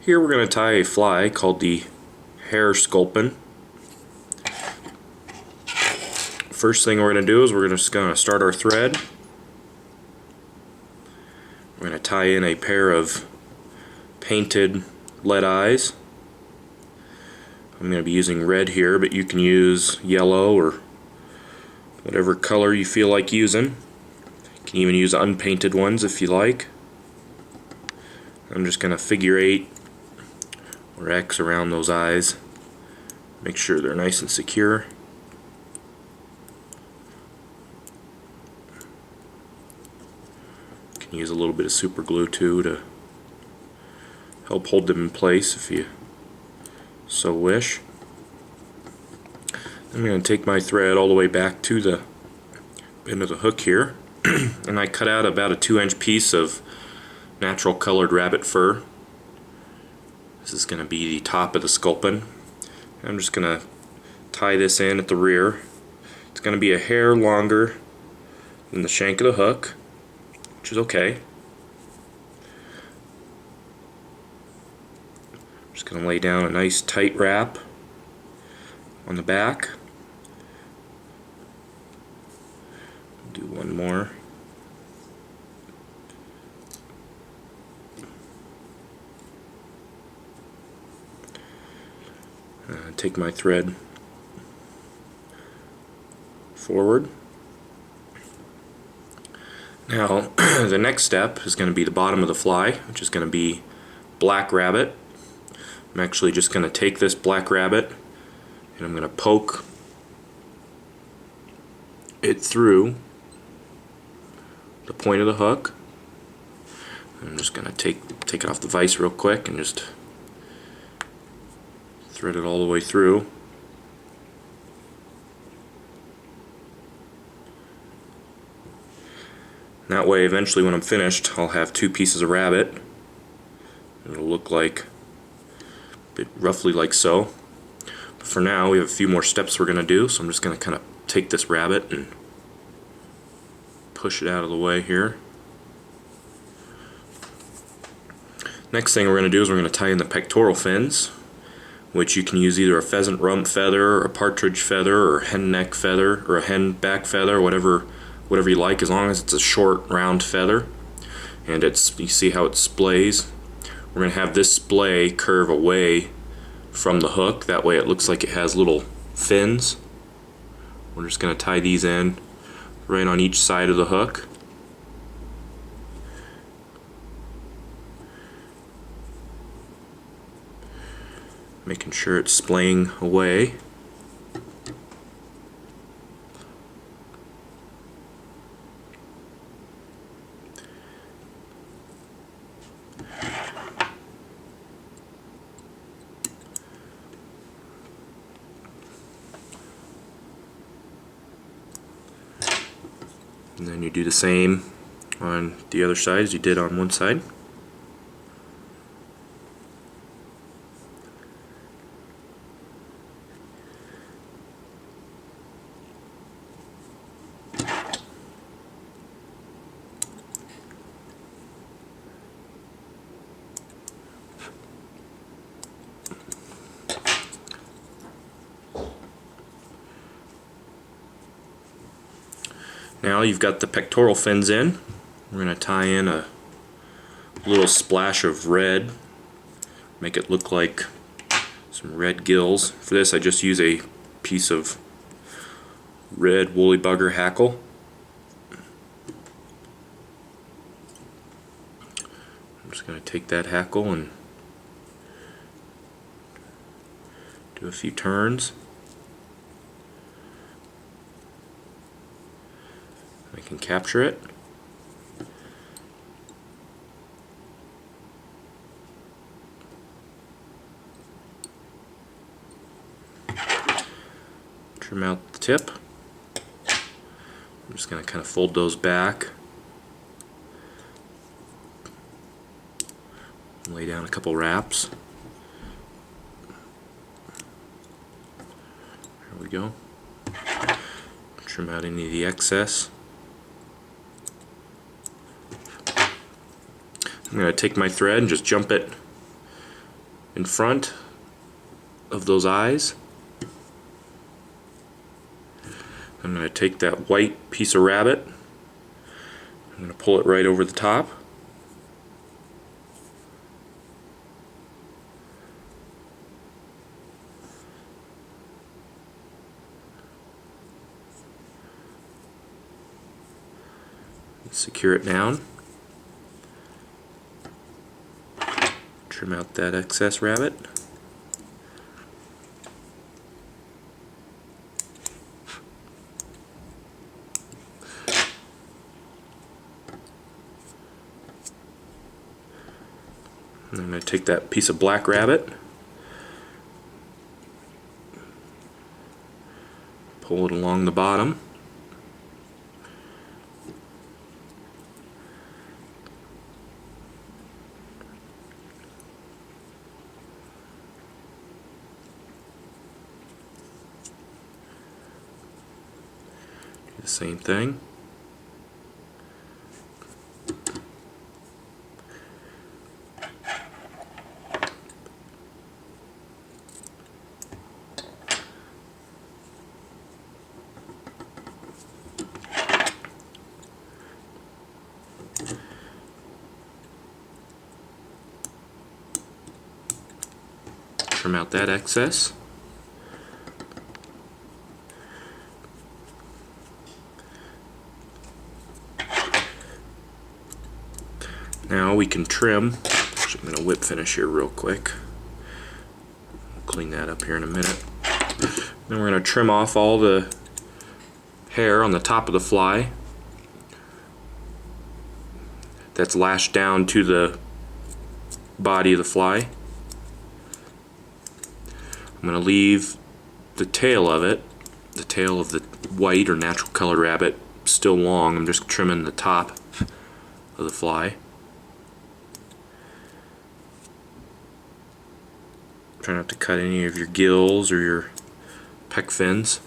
Here we're going to tie a fly called the Hare Sculpin. First thing we're going to do is we're just going to start our thread. We're going to tie in a pair of painted lead eyes. I'm going to be using red here, but you can use yellow or whatever color you feel like using. You can even use unpainted ones if you like. I'm just going to figure 8 or X around those eyes. Make sure they're nice and secure. You can use a little bit of super glue too to help hold them in place if you so wish. I'm going to take my thread all the way back to the end of the hook here and I cut out about a 2-inch piece of natural colored rabbit fur. This is going to be the top of the sculpin. I'm just going to tie this in at the rear. It's going to be a hair longer than the shank of the hook, which is okay. I'm just going to lay down a nice tight wrap on the back. Do one more. Take my thread forward. Now the next step is going to be the bottom of the fly, which is going to be black rabbit. I'm actually just going to take this black rabbit and I'm going to poke it through the point of the hook. I'm just going to take it off the vise real quick and just thread it all the way through. That way eventually when I'm finished I'll have 2 pieces of rabbit. It'll look like roughly like so. But for now we have a few more steps we're going to do, so I'm just going to kind of take this rabbit and push it out of the way here. Next thing we're going to do is we're going to tie in the pectoral fins, which you can use either a pheasant rump feather or a partridge feather or a hen neck feather or a hen back feather, whatever you like, as long as it's a short round feather and you see how it splays. We're going to have this splay curve away from the hook, that way it looks like it has little fins. We're just going to tie these in right on each side of the hook. Making sure it's splaying away. And then you do the same on the other side as you did on one side. Now you've got the pectoral fins in. We're going to tie in a little splash of red, make it look like some red gills. For this I just use a piece of red woolly bugger hackle. I'm just going to take that hackle and do a few turns. I can capture it. Trim out the tip. I'm just going to kind of fold those back. Lay down a couple wraps. There we go. Trim out any of the excess. I'm going to take my thread and just jump it in front of those eyes. I'm going to take that white piece of rabbit, I'm going to pull it right over the top. Secure it down. Trim out that excess rabbit. And I'm going to take that piece of black rabbit, pull it along the bottom. Do the same thing. Trim out that excess. Now we can trim. Actually, I'm going to whip finish here real quick. I'll clean that up here in a minute. Then we're going to trim off all the hair on the top of the fly that's lashed down to the body of the fly. I'm going to leave the tail of it, the tail of the white or natural colored rabbit, still long. I'm just trimming the top of the fly. Try not to cut any of your gills or your pec fins.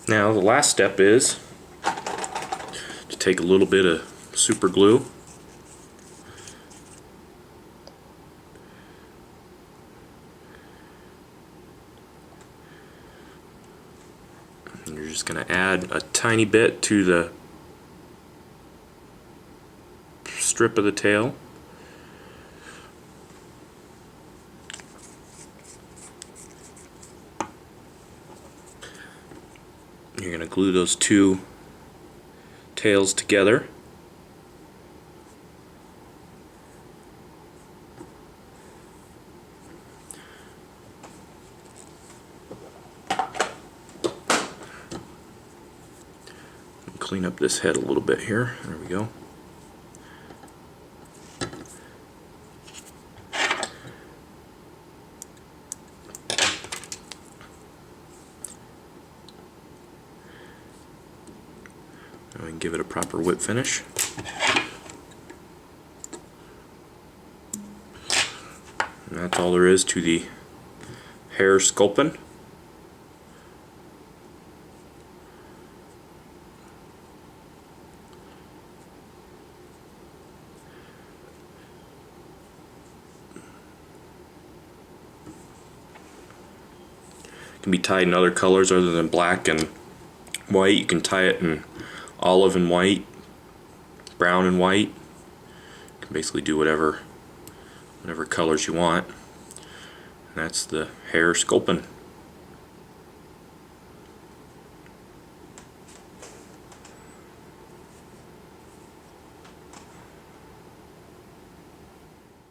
Now the last step is to take a little bit of super glue and you're just going to add a tiny bit to the strip of the tail. You're going to glue those two tails together. Clean up this head a little bit here. There we go. Now we can give it a proper whip finish. And that's all there is to the Hare Sculpin. It can be tied in other colors other than black and white. You can tie it in olive and white, brown and white. You can basically do whatever colors you want. And that's the Hare Sculpin.